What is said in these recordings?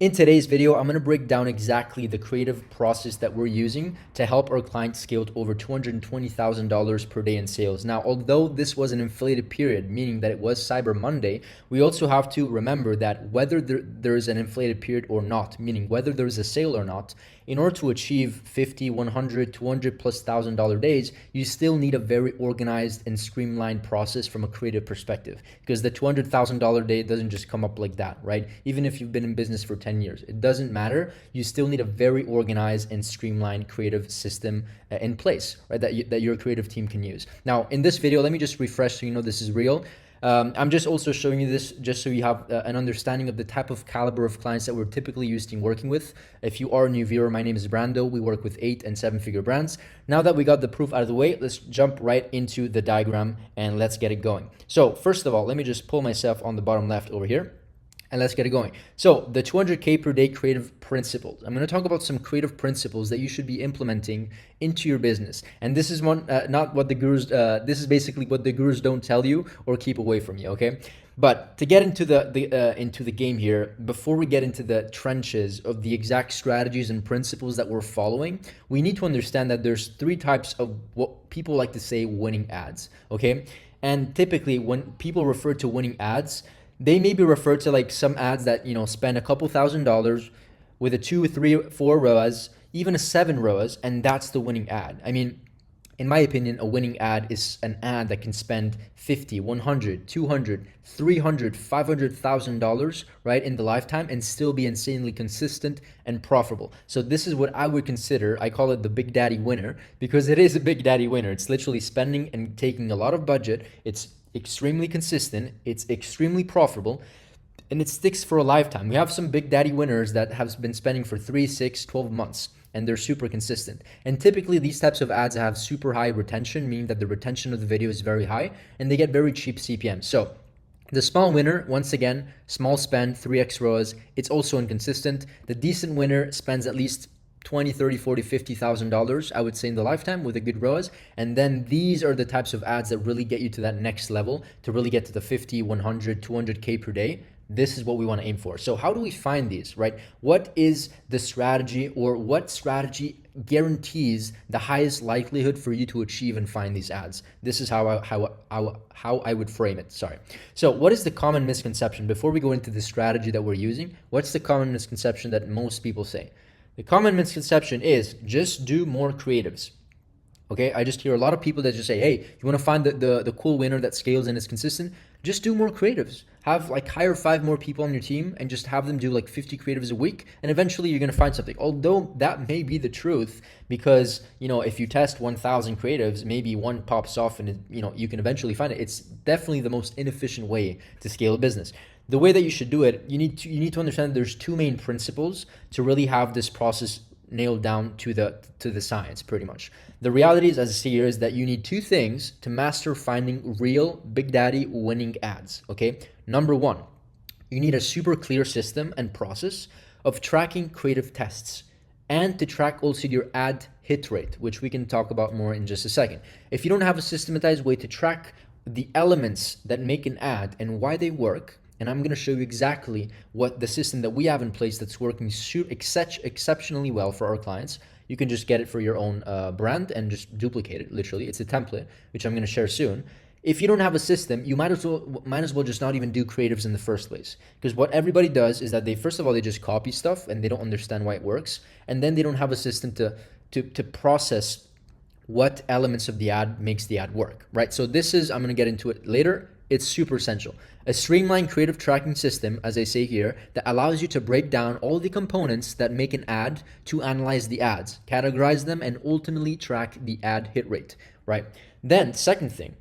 In today's video, I'm going to break down exactly the creative process that we're using to help our clients scale to over $220,000 per day in sales. Now, although this was an inflated period, meaning that it was Cyber Monday, we also have to remember that whether there is an inflated period or not, meaning whether there's a sale or not, in order to achieve 50, 100, 200 plus $1,000 days, you still need a very organized and streamlined process from a creative perspective, because the $200,000 day doesn't just come up like that, right? Even if you've been in business for 10 years, it doesn't matter. You still need a very organized and streamlined creative system in place, right? That your creative team can use. Now, in this video, let me just refresh so you know this is real. I'm just also showing you this just so you have an understanding of the type of caliber of clients that we're typically used to working with. If you are a new viewer, my name is Brando. We work with 8 and 7-figure brands. Now that we got the proof out of the way, let's jump right into the diagram and let's get it going. So first of all, let me just pull myself on the bottom left over here. And let's get it going. So the 200K per day creative principles. I'm going to talk about some creative principles that you should be implementing into your business. And this is not what the gurus, this is basically what the gurus don't tell you or keep away from you, okay? But to get into the game here, before we get into the trenches of the exact strategies and principles that we're following, we need to understand that there's 3 types of what people like to say winning ads, okay? And typically when people refer to winning ads, they may be referred to like some ads that, spend a couple $1,000s with a 2, 3, 4 ROAS, even a 7 ROAS, and that's the winning ad. I mean, in my opinion, a winning ad is an ad that can spend 50, 100, 200, 300, $500,000, right, in the lifetime and still be insanely consistent and profitable. So this is what I would consider, I call it the Big Daddy winner, because it is a Big Daddy winner. It's literally spending and taking a lot of budget. It's extremely consistent, it's extremely profitable, and it sticks for a lifetime. We have some Big Daddy winners that have been spending for 3, 6, 12 months, and they're super consistent. And typically these types of ads have super high retention, meaning that the retention of the video is very high, and they get very cheap CPM. So the small winner, once again, small spend, 3x ROAS, it's also inconsistent. The decent winner spends at least 20, 30, 40, $50,000, I would say, in the lifetime with a good ROAS. And then these are the types of ads that really get you to that next level, to really get to the 50, 100, 200K per day. This is what we want to aim for. So how do we find these, right? What is the strategy, or what strategy guarantees the highest likelihood for you to achieve and find these ads? This is how I would frame it. Sorry. So what is the common misconception? Before we go into the strategy that we're using, what's the common misconception that most people say? The common misconception is just do more creatives. Okay, I just hear a lot of people that just say, hey, you want to find the cool winner that scales and is consistent? Just do more creatives. Hire 5 more people on your team and just have them do like 50 creatives a week, and eventually you're going to find something. Although that may be the truth, because if you test 1,000 creatives, maybe one pops off and you can eventually find it. It's definitely the most inefficient way to scale a business. The way that you should do it, you need to understand there's 2 main principles to really have this process nailed down to the science, pretty much. The reality is, as I see here, is that you need 2 things to master finding real Big Daddy winning ads, okay? Number 1, you need a super clear system and process of tracking creative tests, and to track also your ad hit rate, which we can talk about more in just a second. If you don't have a systematized way to track the elements that make an ad and why they work, and I'm going to show you exactly what the system that we have in place that's working exceptionally well for our clients. You can just get it for your own brand and just duplicate it. Literally, it's a template, which I'm going to share soon. If you don't have a system, you might as well just not even do creatives in the first place. Because what everybody does is that they just copy stuff and they don't understand why it works, and then they don't have a system to process what elements of the ad makes the ad work, right? So this is, I'm going to get into it later. It's super essential. A streamlined creative tracking system, as I say here, that allows you to break down all the components that make an ad, to analyze the ads, categorize them, and ultimately track the ad hit rate, right? Then, second thing,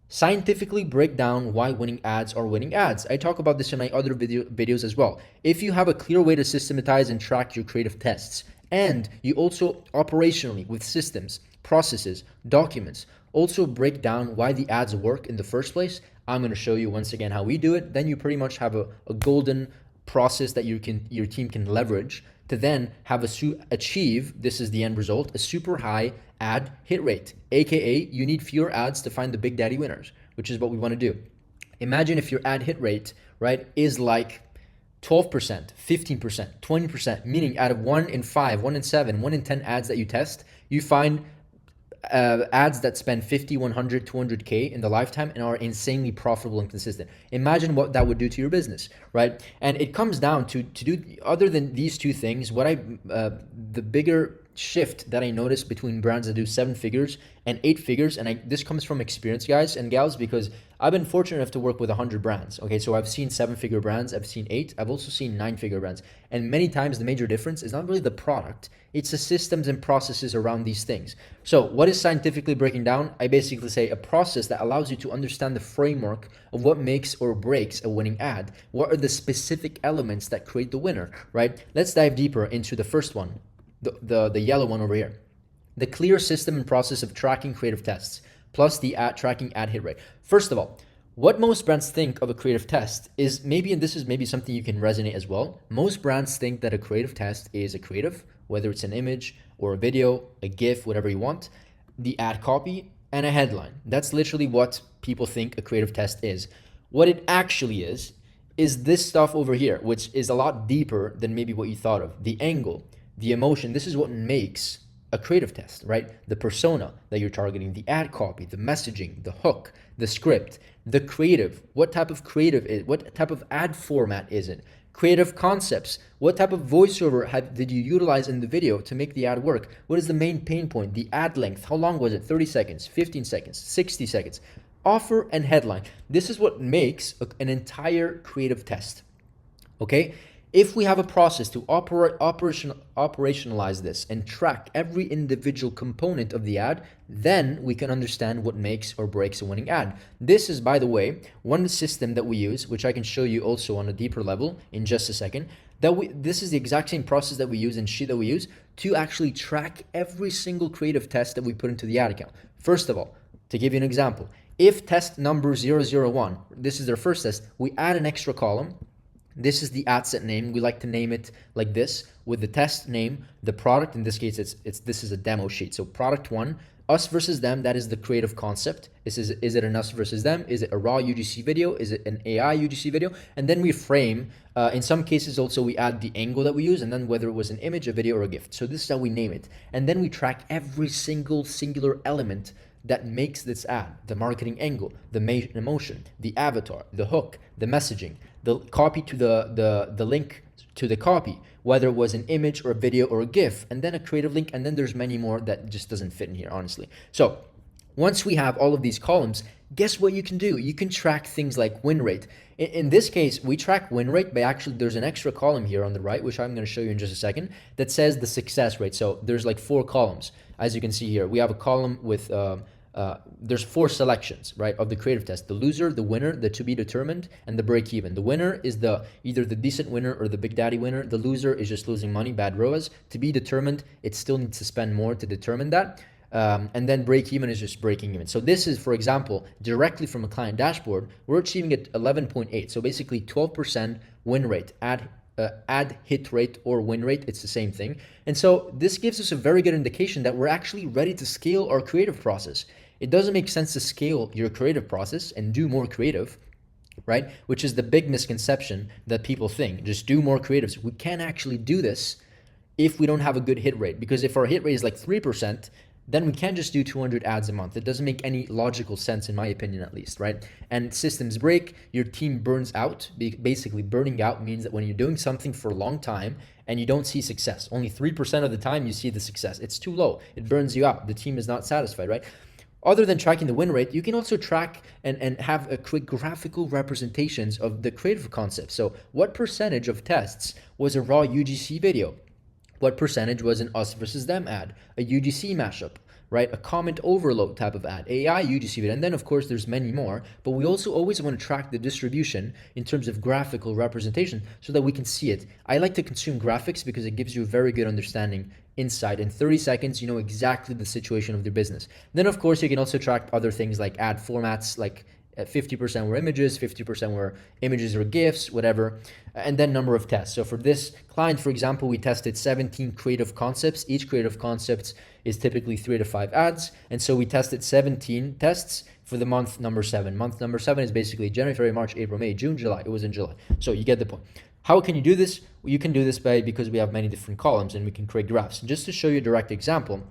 scientifically break down why winning ads are winning ads. I talk about this in my other videos as well. If you have a clear way to systematize and track your creative tests, and you also operationally with systems, processes, documents, also break down why the ads work in the first place, I'm going to show you once again how we do it. Then you pretty much have a golden process that your team can leverage to then have achieve, this is the end result, a super high ad hit rate, aka you need fewer ads to find the Big Daddy winners, which is what we want to do. Imagine if your ad hit rate, right, is like 12%, 15%, 20%, meaning out of 1 in 5, 1 in 7, 1 in 10 ads that you test, you find ads that spend 50, 100, 200K in the lifetime and are insanely profitable and consistent. Imagine what that would do to your business, right? And it comes down to do, other than these two things, the bigger shift that I noticed between brands that do 7 figures and 8 figures, and this comes from experience, guys and gals, because I've been fortunate enough to work with 100 brands. Okay, so I've seen 7-figure brands, I've seen 8, I've also seen 9-figure brands, and many times the major difference is not really the product, it's the systems and processes around these things. So what is scientifically breaking down? I basically say a process that allows you to understand the framework of what makes or breaks a winning ad. What are the specific elements that create the winner, right? Let's dive deeper into the first one, the yellow one over here. The clear system and process of tracking creative tests, plus the tracking ad hit rate. First of all, what most brands think of a creative test is maybe, and this is maybe something you can resonate as well, most brands think that a creative test is a creative, whether it's an image or a video, a GIF, whatever you want, the ad copy, and a headline. That's literally what people think a creative test is. What it actually is this stuff over here, which is a lot deeper than maybe what you thought of. The angle, the emotion, this is what makes a creative test, right? The persona that you're targeting, the ad copy, the messaging, the hook, the script, the creative, what type of creative is, what type of ad format is it? Creative concepts, what type of voiceover did you utilize in the video to make the ad work? What is the main pain point? The ad length, how long was it? 30 seconds, 15 seconds, 60 seconds. Offer and headline. This is what makes an entire creative test, okay? If we have a process to operationalize this and track every individual component of the ad, then we can understand what makes or breaks a winning ad. This is, by the way, one system that we use, which I can show you also on a deeper level in just a second. This is the exact same process that we use and sheet that we use to actually track every single creative test that we put into the ad account. First of all, to give you an example, if test number 001, this is their first test, we add an extra column. This is the ad set name. We like to name it like this with the test name, the product. In this case, this is a demo sheet. So product 1, us versus them. That is the creative concept. Is it an us versus them? Is it a raw UGC video? Is it an AI UGC video? And then we frame. In some cases, also we add the angle that we use, and then whether it was an image, a video, or a GIF. So this is how we name it. And then we track every single singular element that makes this ad: the marketing angle, the emotion, the avatar, the hook, the messaging, the copy to the link to the copy, whether it was an image or a video or a GIF, and then a creative link, and then there's many more that just doesn't fit in here, honestly. So once we have all of these columns, guess what you can do? You can track things like win rate. In this case, we track win rate by actually, there's an extra column here on the right, which I'm going to show you in just a second, that says the success rate. So there's like 4 columns. As you can see here, we have a column with there's 4 selections, right, of the creative test: the loser, the winner, the to be determined, and the break even. The winner is either the decent winner or the big daddy winner. The loser is just losing money, bad ROAS. To be determined, it still needs to spend more to determine that. And then break even is just breaking even. So this is, for example, directly from a client dashboard, we're achieving at 11.8. So basically 12% win rate, ad hit rate or win rate, it's the same thing. And so this gives us a very good indication that we're actually ready to scale our creative process. It doesn't make sense to scale your creative process and do more creative, right? Which is the big misconception that people think, just do more creatives. We can't actually do this if we don't have a good hit rate, because if our hit rate is like 3%, then we can't just do 200 ads a month. It doesn't make any logical sense, in my opinion, at least, right? And systems break, your team burns out. Basically, burning out means that when you're doing something for a long time and you don't see success, only 3% of the time you see the success. It's too low. It burns you out. The team is not satisfied, right? Other than tracking the win rate, you can also track and have a quick graphical representations of the creative concept. So what percentage of tests was a raw UGC video? What percentage was an us versus them ad, a UGC mashup, right? A comment overload type of ad, AI UGC video, and then of course there's many more, but we also always want to track the distribution in terms of graphical representation so that we can see it. I like to consume graphics because it gives you a very good understanding insight. In 30 seconds, you know exactly the situation of your business. Then of course you can also track other things like ad formats, like 50% were images, 50% were images or GIFs, whatever, and then number of tests. So for this client, for example, we tested 17 creative concepts. Each creative concept is typically 3 to 5 ads. And so we tested 17 tests for the month number 7. Month number 7 is basically January, February, March, April, May, June, July. It was in July. So you get the point. How can you do this? Well, you can do this because we have many different columns and we can create graphs. And just to show you a direct example,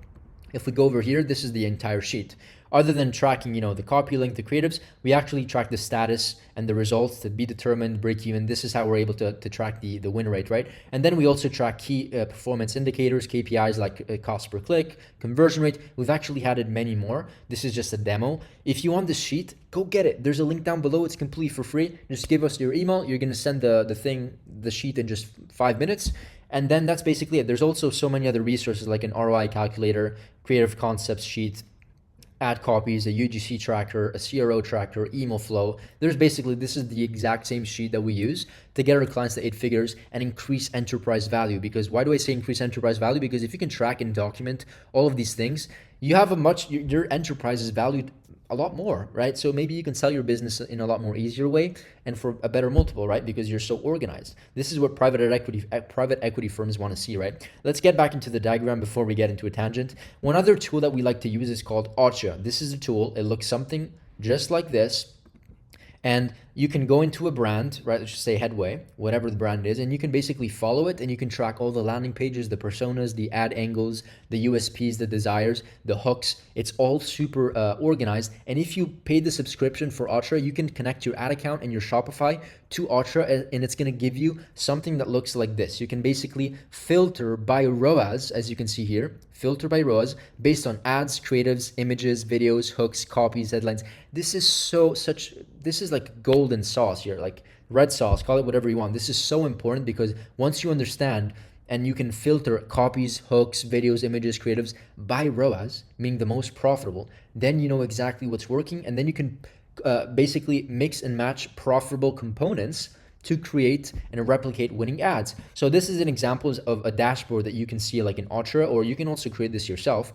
if we go over here, this is the entire sheet. Other than tracking, the copy link, the creatives, we actually track the status and the results to be determined, break even. This is how we're able to track the win rate, right? And then we also track key performance indicators, KPIs like cost per click, conversion rate. We've actually added many more. This is just a demo. If you want this sheet, go get it. There's a link down below. It's completely for free. Just give us your email. You're going to send the sheet in just 5 minutes. And then that's basically it. There's also so many other resources like an ROI calculator, creative concepts sheet, ad copies, a UGC tracker, a CRO tracker, email flow. This is the exact same sheet that we use to get our clients to 8 figures and increase enterprise value. Because why do I say increase enterprise value? Because if you can track and document all of these things, you have your enterprise is valued a lot more, right? So maybe you can sell your business in a lot more easier way and for a better multiple, right? Because you're so organized. This is what private equity firms want to see, right? Let's get back into the diagram before we get into a tangent. One other tool that we like to use is called Acha. This is a tool. It looks something just like this. And you can go into a brand, right? Let's just say Headway, whatever the brand is, and you can basically follow it and you can track all the landing pages, the personas, the ad angles, the USPs, the desires, the hooks. It's all super organized. And if you pay the subscription for Acha, you can connect your ad account and your Shopify to Acha, and it's going to give you something that looks like this. You can basically filter by ROAS, as you can see here, filter by ROAS based on ads, creatives, images, videos, hooks, copies, headlines. This is like golden sauce here, like red sauce, call it whatever you want. This is so important because once you understand and you can filter copies, hooks, videos, images, creatives by ROAS, meaning the most profitable, then you know exactly what's working, and then you can basically mix and match profitable components to create and replicate winning ads. So this is an example of a dashboard that you can see like in Acha, or you can also create this yourself.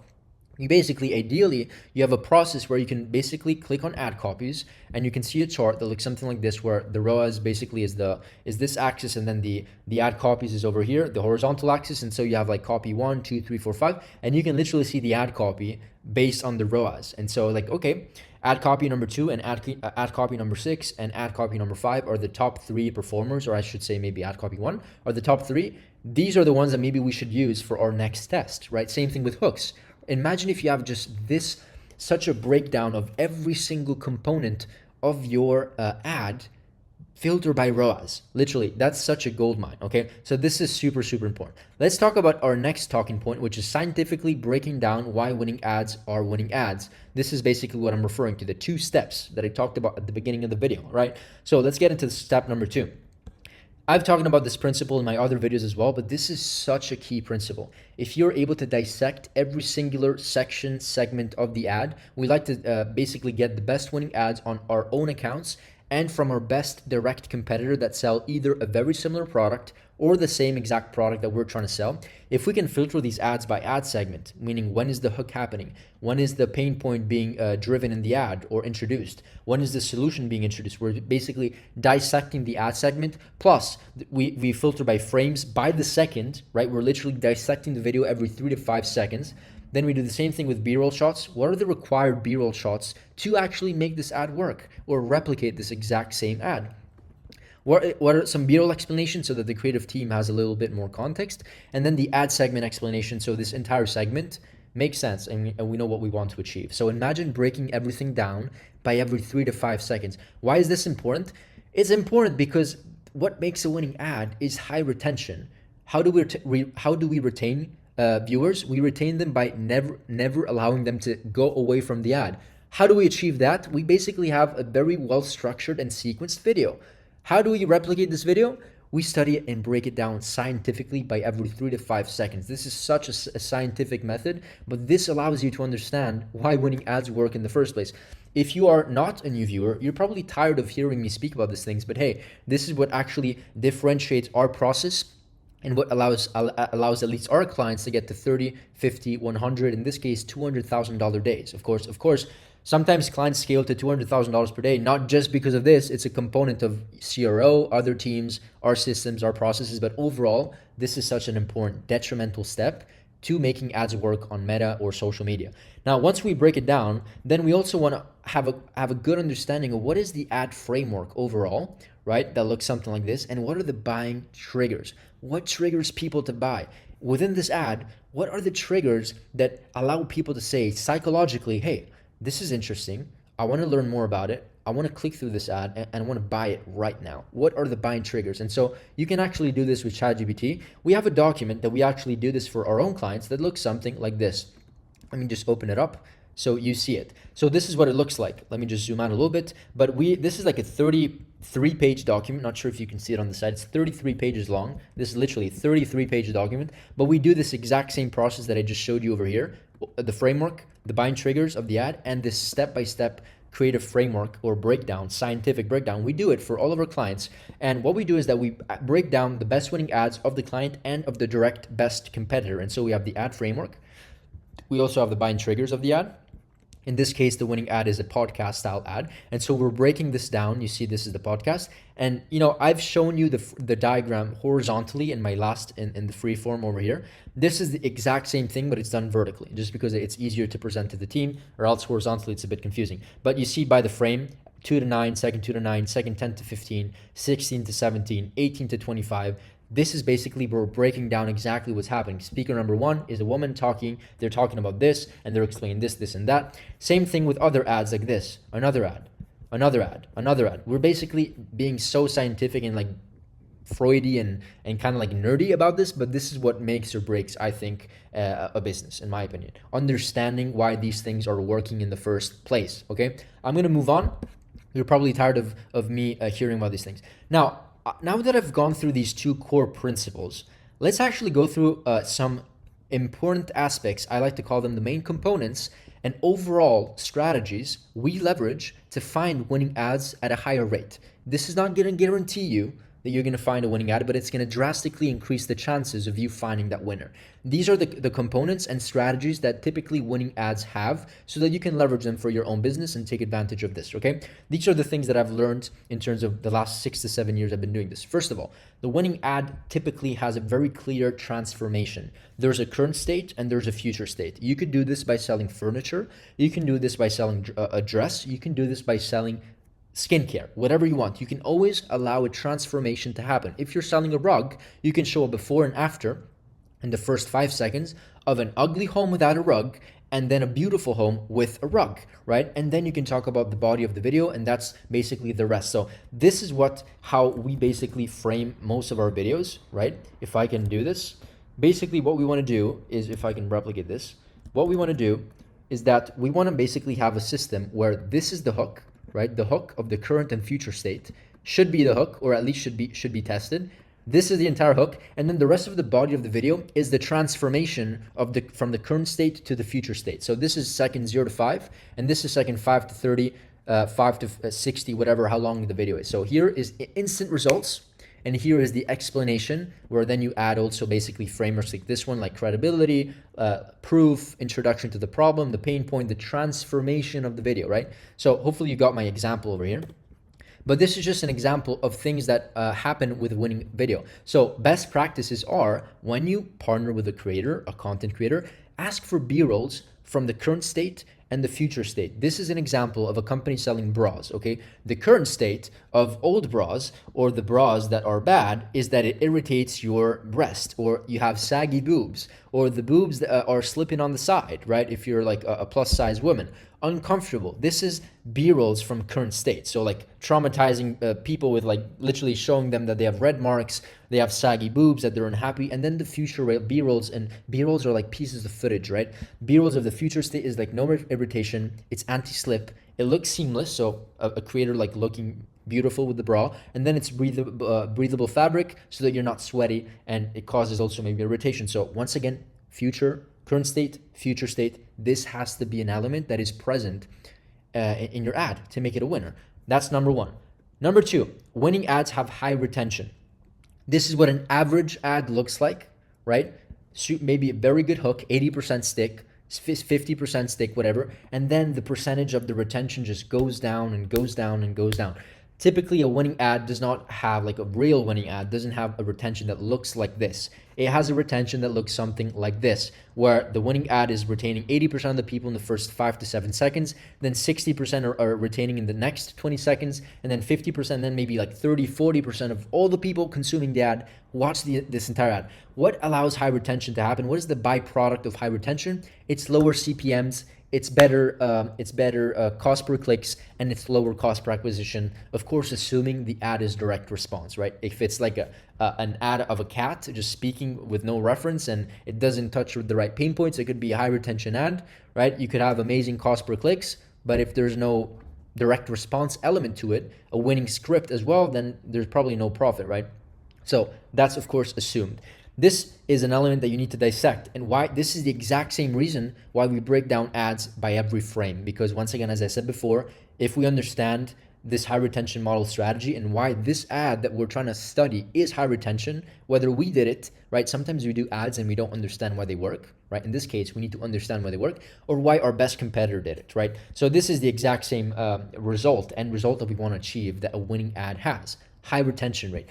Ideally, you have a process where you can basically click on ad copies and you can see a chart that looks something like this, where the ROAS basically is this axis, and then the ad copies is over here, the horizontal axis. And so you have like copy 1, 2, 3, 4, 5, and you can literally see the ad copy based on the ROAS. And so like, okay, ad copy number 2 and ad copy number 6 and ad copy number 5 are the top 3 performers, or I should say maybe ad copy 1 are the top 3. These are the ones that maybe we should use for our next test, right? Same thing with hooks. Imagine if you have just such a breakdown of every single component of your ad, filter by ROAS. Literally, that's such a gold mine, okay? So this is super, super important. Let's talk about our next talking point, which is scientifically breaking down why winning ads are winning ads. This is basically what I'm referring to, the 2 steps that I talked about at the beginning of the video, right? So let's get into step number 2. I've talked about this principle in my other videos as well, but this is such a key principle. If you're able to dissect every singular segment of the ad, we like to basically get the best winning ads on our own accounts and from our best direct competitor that sell either a very similar product or the same exact product that we're trying to sell. If we can filter these ads by ad segment, meaning when is the hook happening, when is the pain point being driven in the ad or introduced, when is the solution being introduced, we're basically dissecting the ad segment. Plus we filter by frames by the second, right? We're literally dissecting the video every 3 to 5 seconds. Then we do the same thing with B-roll shots. What are the required B-roll shots to actually make this ad work or replicate this exact same ad? What are some B-roll explanations so that the creative team has a little bit more context? And then the ad segment explanation, so this entire segment makes sense and we know what we want to achieve. So imagine breaking everything down by every 3 to 5 seconds. Why is this important? It's important because what makes a winning ad is high retention. How do we retain viewers? We retain them by never allowing them to go away from the ad. How do we achieve that? We basically have a very well structured and sequenced video. How do we replicate this video? We study it and break it down scientifically by every 3 to 5 seconds. This is such a scientific method, but this allows you to understand why winning ads work in the first place. If you are not a new viewer, you're probably tired of hearing me speak about these things, but hey, this is what actually differentiates our process and what allows at least our clients to get to 30, 50, 100, in this case, $200,000 days. Of course, sometimes clients scale to $200,000 per day, not just because of this. It's a component of CRO, other teams, our systems, our processes, but overall, this is such an important detrimental step to making ads work on Meta or social media. Now, once we break it down, then we also want to have a good understanding of what is the ad framework overall, right? That looks something like this. And what are the buying triggers? What triggers people to buy? Within this ad, what are the triggers that allow people to say psychologically, hey, this is interesting. I want to learn more about it. I want to click through this ad and I want to buy it right now. What are the buying triggers? And so you can actually do this with ChatGPT. We have a document that we actually do this for our own clients that looks something like this. Let me just open it up so you see it. So this is what it looks like. Let me just zoom out a little bit. But this is like a 33-page document. Not sure if you can see it on the side. It's 33 pages long. This is literally a 33-page document. But we do this exact same process that I just showed you over here. The framework, the buying triggers of the ad, and this step-by-step creative framework or breakdown, scientific breakdown. We do it for all of our clients. And what we do is that we break down the best winning ads of the client and of the direct best competitor. And so we have the ad framework. We also have the buying triggers of the ad. In this case, the winning ad is a podcast style ad. And so we're breaking this down. You see, this is the podcast. And, I've shown you the diagram horizontally in my in the free form over here. This is the exact same thing, but it's done vertically just because it's easier to present to the team, or else horizontally, it's a bit confusing. But you see by the frame, 2 to 9, second 2 to 9, second 10 to 15, 16 to 17, 18 to 25. This is basically where we're breaking down exactly what's happening. Speaker number 1 is a woman talking. They're talking about this, and they're explaining this, this, and that. Same thing with other ads like this. Another ad, another ad, another ad. We're basically being so scientific and like Freudy and kind of like nerdy about this, but this is what makes or breaks, I think, a business, in my opinion. Understanding why these things are working in the first place, okay? I'm going to move on. You're probably tired of me hearing about these things. Now that I've gone through these two core principles, let's actually go through some important aspects. I like to call them the main components and overall strategies we leverage to find winning ads at a higher rate. This is not going to guarantee you that you're going to find a winning ad, but it's going to drastically increase the chances of you finding that winner. These are the components and strategies that typically winning ads have so that you can leverage them for your own business and take advantage of this, okay? These are the things that I've learned in terms of the last 6 to 7 years I've been doing this. First of all, the winning ad typically has a very clear transformation. There's a current state and there's a future state. You could do this by selling furniture. You can do this by selling a dress. You can do this by selling skincare, whatever you want. You can always allow a transformation to happen. If you're selling a rug, you can show a before and after in the first 5 seconds of an ugly home without a rug and then a beautiful home with a rug, right? And then you can talk about the body of the video, and that's basically the rest. So this is how we basically frame most of our videos, right? If I can do this, basically what we want to do is, if I can replicate this, what we want to do is that we want to basically have a system where this is the hook, right? The hook of the current and future state should be the hook, or at least should be tested. This is the entire hook, and then the rest of the body of the video is the transformation of from the current state to the future state. So this is second 0 to 5, and this is second 5 to 30, 5 to 60, whatever, how long the video is. So here is instant results, and here is the explanation, where then you add also basically frameworks like this one, like credibility, proof, introduction to the problem, the pain point, the transformation of the video, right? So hopefully you got my example over here. But this is just an example of things that happen with winning video. So best practices are, when you partner with a creator, a content creator, ask for B-rolls from the current state and the future state. This is an example of a company selling bras, okay? The current state of old bras, or the bras that are bad, is that it irritates your breast, or you have saggy boobs, or the boobs that are slipping on the side, right? If you're like a plus size woman, uncomfortable. This is B-rolls from current state. So like traumatizing people with like literally showing them that they have red marks, they have saggy boobs, that they're unhappy. And then the future B-rolls, and B-rolls are like pieces of footage, right? B-rolls of the future state is like no irritation. It's anti-slip. It looks seamless. So a creator like looking beautiful with the bra, and then it's breathable fabric so that you're not sweaty, and it causes also maybe irritation. So once again, current state, future state, this has to be an element that is present in your ad to make it a winner. That's number one. Number two, winning ads have high retention. This is what an average ad looks like, right? Maybe a very good hook, 80% stick, 50% stick, whatever. And then the percentage of the retention just goes down and goes down and goes down. Typically, a winning ad does not have, like a real winning ad doesn't have a retention that looks like this. It has a retention that looks something like this, where the winning ad is retaining 80% of the people in the first 5 to 7 seconds, then 60% are retaining in the next 20 seconds, and then 50%, then maybe like 30-40% of all the people consuming the ad watch this entire ad. What allows high retention to happen? What is the byproduct of high retention? It's lower CPMs, it's better cost per clicks, and it's lower cost per acquisition. Of course, assuming the ad is direct response, right? If it's like an ad of a cat just speaking with no reference and it doesn't touch the right pain points, it could be a high retention ad, right? You could have amazing cost per clicks, but if there's no direct response element to it, a winning script as well, then there's probably no profit, right? So that's of course assumed. This is an element that you need to dissect, and why this is the exact same reason why we break down ads by every frame. Because once again, as I said before, if we understand this high retention model strategy and why this ad that we're trying to study is high retention, whether we did it, right? Sometimes we do ads and we don't understand why they work, right? In this case, we need to understand why they work, or why our best competitor did it, right? So this is the exact same end result that we want to achieve, that a winning ad has high retention rate.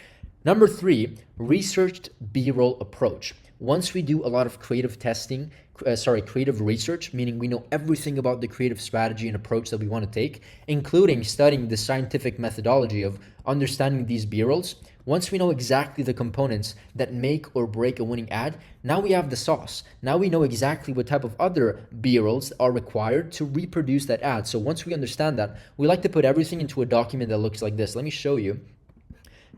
Number 3, researched B-roll approach. Once we do a lot of creative testing, creative research, meaning we know everything about the creative strategy and approach that we want to take, including studying the scientific methodology of understanding these B-rolls. Once we know exactly the components that make or break a winning ad, now we have the sauce. Now we know exactly what type of other B-rolls are required to reproduce that ad. So once we understand that, we like to put everything into a document that looks like this. Let me show you,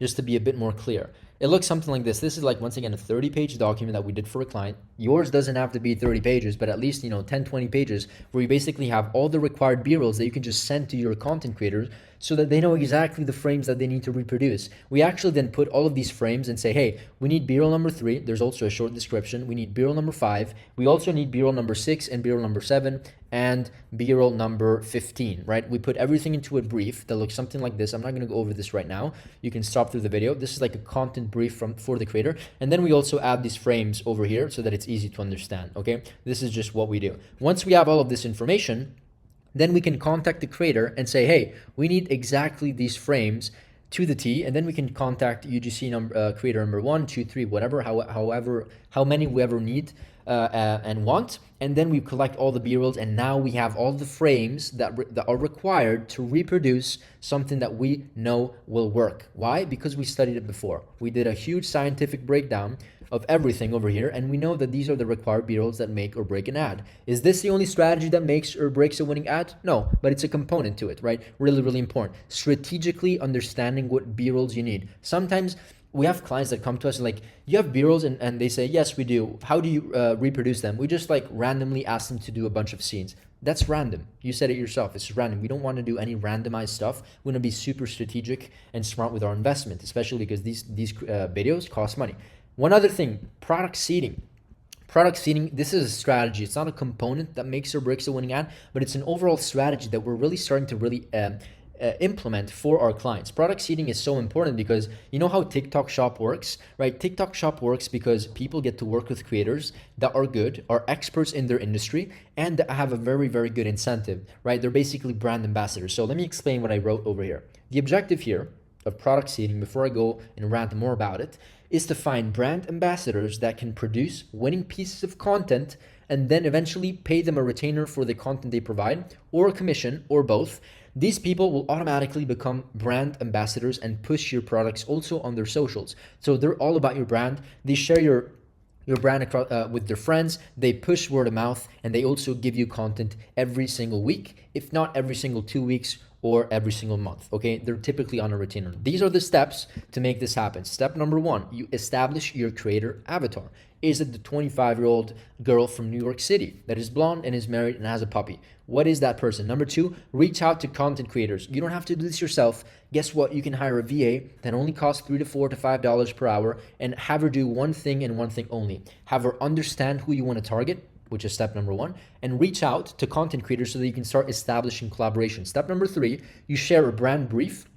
just to be a bit more clear. It looks something like this. This is like, once again, a 30-page document that we did for a client. Yours doesn't have to be 30 pages, but at least, 10, 20 pages, where you basically have all the required B-rolls that you can just send to your content creators so that they know exactly the frames that they need to reproduce. We actually then put all of these frames and say, hey, we need B-roll number 3. There's also a short description. We need B-roll number 5. We also need B-roll number 6 and B-roll number 7 and B-roll number 15, right? We put everything into a brief that looks something like this. I'm not going to go over this right now. You can stop through the video. This is like a content brief for the creator. And then we also add these frames over here so that it's easy to understand, okay? This is just what we do. Once we have all of this information, then we can contact the creator and say, hey, we need exactly these frames to the T, and then we can contact UGC creator number 1, 2, 3, whatever, how many we ever need and want, and then we collect all the B-rolls, and now we have all the frames that are required to reproduce something that we know will work. Why? Because we studied it before. We did a huge scientific breakdown of everything over here, and we know that these are the required B-rolls that make or break an ad. Is this the only strategy that makes or breaks a winning ad? No, but it's a component to it, right? Really, really important. Strategically understanding what B-rolls you need. Sometimes we have clients that come to us and like, you have B-rolls, and they say, yes, we do. How do you reproduce them? We just like randomly ask them to do a bunch of scenes. That's random. You said it yourself. It's random. We don't want to do any randomized stuff. We want to be super strategic and smart with our investment, especially because these videos cost money. One other thing, product seeding. Product seeding, this is a strategy. It's not a component that makes or breaks a winning ad, but it's an overall strategy that we're really starting to implement for our clients. Product seeding is so important because you know how TikTok Shop works, right? TikTok Shop works because people get to work with creators that are good, are experts in their industry, and that have a very, very good incentive, right? They're basically brand ambassadors. So let me explain what I wrote over here. The objective here of product seeding, before I go and rant more about it, is to find brand ambassadors that can produce winning pieces of content and then eventually pay them a retainer for the content they provide, or a commission, or both. These people will automatically become brand ambassadors and push your products also on their socials. So they're all about your brand. They share your brand across, with their friends. They push word of mouth, and they also give you content every single week, if not every single 2 weeks or every single month, okay? They're typically on a retainer. These are the steps to make this happen. Step number 1, you establish your creator avatar. Is it the 25-year-old girl from New York City that is blonde and is married and has a puppy? What is that person? Number 2, reach out to content creators. You don't have to do this yourself. Guess what? You can hire a VA that only costs $3 to $4 to $5 per hour and have her do one thing and one thing only. Have her understand who you want to target, which is step number 1, and reach out to content creators so that you can start establishing collaboration. Step number 3, you share a brand brief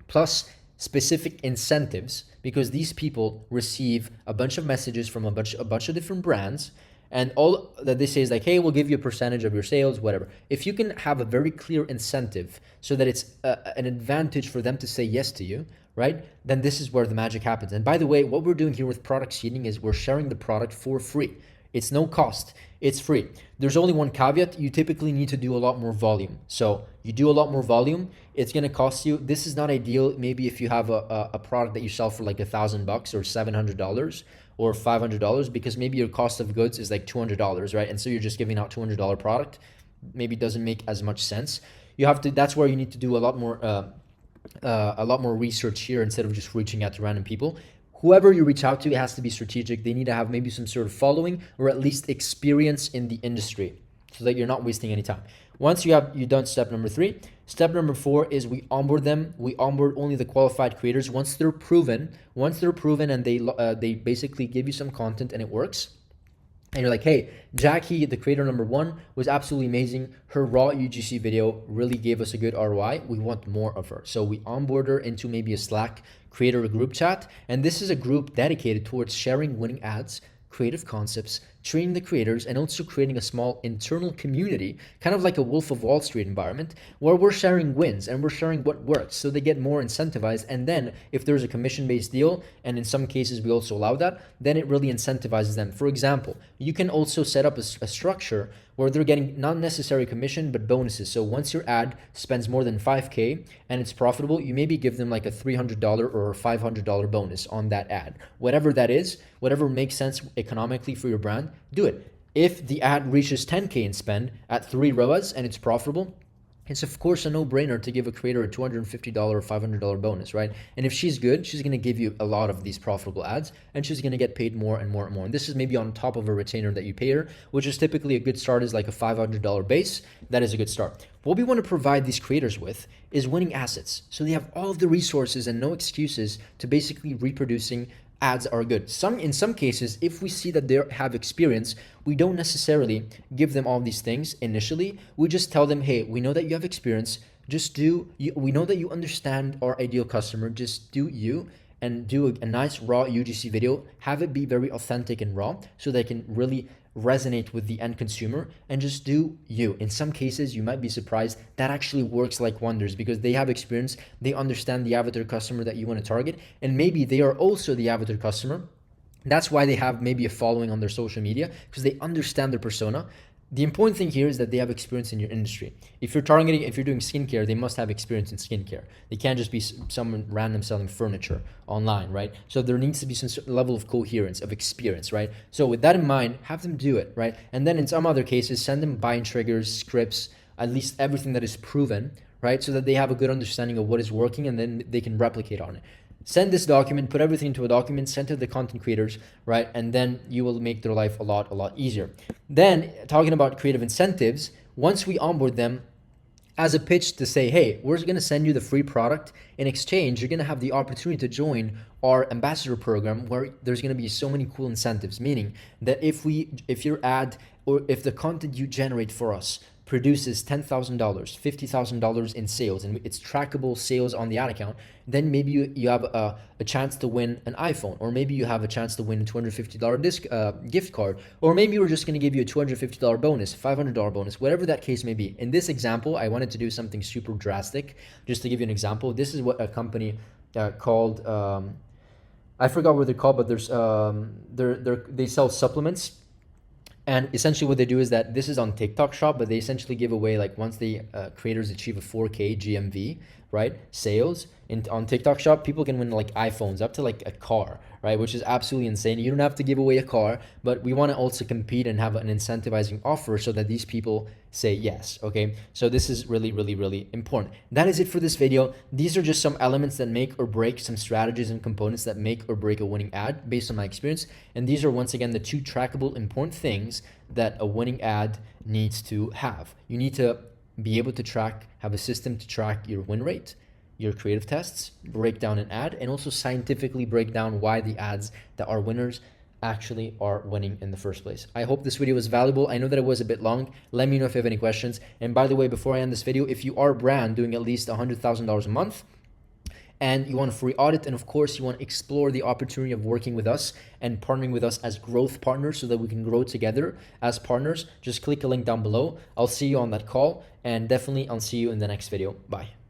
plus specific incentives, because these people receive a bunch of messages from a bunch of different brands, And all that they say is like, hey, we'll give you a percentage of your sales, whatever. If you can have a very clear incentive so that it's an advantage for them to say yes to you, right? Then this is where the magic happens. And by the way, what we're doing here with product seeding is we're sharing the product for free. It's no cost. It's free. There's only one caveat. You typically need to do a lot more volume. So you do a lot more volume, it's going to cost you. This is not ideal. Maybe if you have a product that you sell for like $1,000 or $700 or $500, because maybe your cost of goods is like $200, right? And so you're just giving out $200 product. Maybe doesn't make as much sense. You have to, that's where you need to do a lot more research here instead of just reaching out to random people. Whoever you reach out to, it has to be strategic. They need to have maybe some sort of following or at least experience in the industry so that you're not wasting any time. Once you've done step number 3, step number 4 is we onboard them. We onboard only the qualified creators once they're proven and they basically give you some content and it works. And you're like, hey, Jackie, the creator number 1, was absolutely amazing. Her raw UGC video really gave us a good ROI. We want more of her. So we onboard her into maybe a Slack creator group chat. And this is a group dedicated towards sharing winning ads, creative concepts, training the creators, and also creating a small internal community, kind of like a Wolf of Wall Street environment, where we're sharing wins and we're sharing what works so they get more incentivized. And then if there's a commission-based deal, and in some cases we also allow that, then it really incentivizes them. For example, you can also set up a structure where they're getting not necessarily commission, but bonuses. So once your ad spends more than 5K and it's profitable, you maybe give them like a $300 or a $500 bonus on that ad. Whatever that is, whatever makes sense economically for your brand, do it. If the ad reaches 10K in spend at 3 ROAS and it's profitable, it's of course a no-brainer to give a creator a $250 or $500 bonus, right? And if she's good, she's going to give you a lot of these profitable ads and she's going to get paid more and more and more. And this is maybe on top of a retainer that you pay her, which is typically a good start is like a $500 base. That is a good start. What we want to provide these creators with is winning assets. So they have all of the resources and no excuses to basically reproducing ads are good. In some cases, if we see that they have experience, we don't necessarily give them all these things initially. We just tell them, hey, we know that you have experience. We know that you understand our ideal customer. Just do you and do a nice raw UGC video. Have it be very authentic and raw so they can really resonate with the end consumer, and just do you. In some cases, you might be surprised that actually works like wonders because they have experience, they understand the avatar customer that you want to target, and maybe they are also the avatar customer. That's why they have maybe a following on their social media, because they understand their persona. The important thing here is that they have experience in your industry. If you're doing skincare, they must have experience in skincare. They can't just be someone random selling furniture online, right? So there needs to be some level of coherence, of experience, right? So with that in mind, have them do it, right? And then in some other cases, send them buying triggers, scripts, at least everything that is proven, right? So that they have a good understanding of what is working and then they can replicate on it. Send this document, put everything into a document, send to the content creators, right? And then you will make their life a lot easier. Then talking about creative incentives, once we onboard them, as a pitch to say, hey, we're going to send you the free product. In exchange, you're going to have the opportunity to join our ambassador program where there's going to be so many cool incentives, meaning that if your ad or if the content you generate for us produces $10,000, $50,000 in sales, and it's trackable sales on the ad account, then maybe you have a chance to win an iPhone, or maybe you have a chance to win a $250 gift card, or maybe we're just going to give you a $250 bonus, $500 bonus, whatever that case may be. In this example, I wanted to do something super drastic. Just to give you an example, this is what a company called, I forgot what they're called, but they sell supplements. And essentially what they do is that this is on TikTok Shop, but they essentially give away, like once the creators achieve a 4K GMV, right, sales on TikTok Shop, people can win like iPhones up to like a car, right, which is absolutely insane. You don't have to give away a car, but we want to also compete and have an incentivizing offer so that these people say yes, okay? So this is really important. That is it for this video. These are just some elements that make or break, some strategies and components that make or break a winning ad based on my experience. And these are once again the 2 trackable important things that a winning ad needs to have. You need to be able to have a system to track your win rate, your creative tests, break down an ad, and also scientifically break down why the ads that are winners actually are winning in the first place. I hope this video was valuable. I know that it was a bit long. Let me know if you have any questions. And by the way, before I end this video, if you are a brand doing at least $100,000 a month and you want a free audit, and of course you want to explore the opportunity of working with us and partnering with us as growth partners so that we can grow together as partners, just click a link down below. I'll see you on that call, and definitely I'll see you in the next video. Bye.